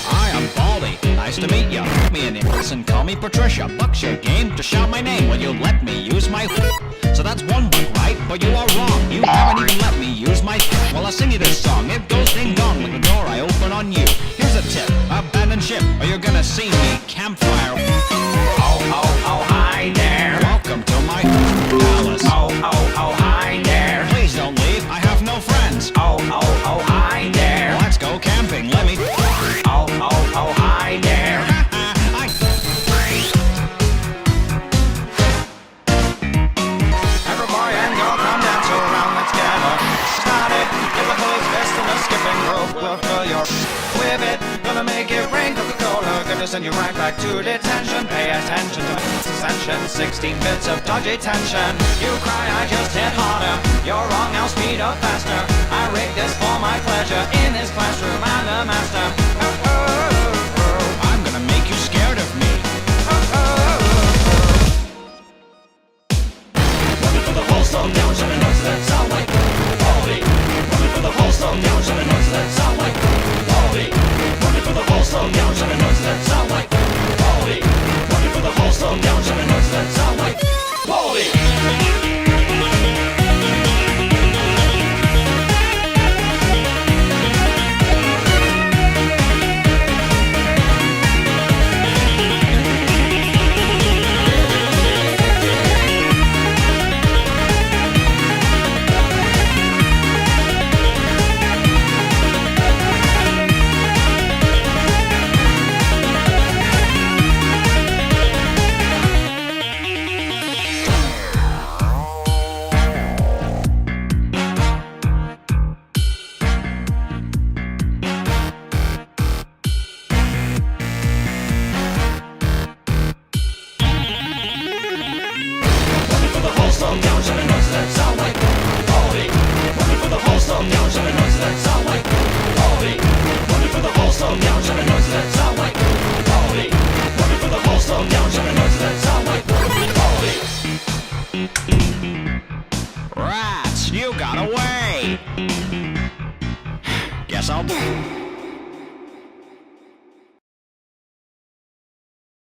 Hi, I'm Baldy. Nice to meet ya. Me and Listen, call me Patricia. Buck's your game to shout my name. Will you let me use my So that's one buck, right? But you are wrong. You haven't even let me use my Well, I'll sing you this song. It goes ding dong like the door I open on you. Here's a tip. Abandon ship or you're gonna see me campfire. Oh, oh, oh, hi there. Welcome to my palace. Oh, oh, oh, hi there. Please don't leave. I have no friends. Oh, oh, oh, hi there. Let's go camping. Let me Oh, oh, oh, hi there. Every boy and girl come dance around, let's get started. Get the whole fist in a skipping rope. We'll fill your with it. Gonna make it rain Coca-Cola. Gonna send you right back to detention. Pay attention to suspension. 16 bits of dodgy tension. You cry, I just hit harder. You're wrong, I'll speed up faster. I rigged this for my pleasure. In his classroom, I'm the master. Oh, oh, oh, oh. I'm gonna make you scared of me. Oh, oh, oh. Running for the whole song down, shouting noises that sound like Baldy. Running for the whole song down, shouting noises that sound like Baldy. Running for the whole song down, shouting noises that sound like Baldy. Running for the whole song down, shouting noises that sound like Baldy. Song down, shouting noises that sound like Baldy. Running for the whole song down, shouting noises that sound like Baldy. Running for the whole song down, shouting noises that sound like Baldy. Running for the whole song down, shouting noises that sound like Baldy. Rats, you got away. Guess I'll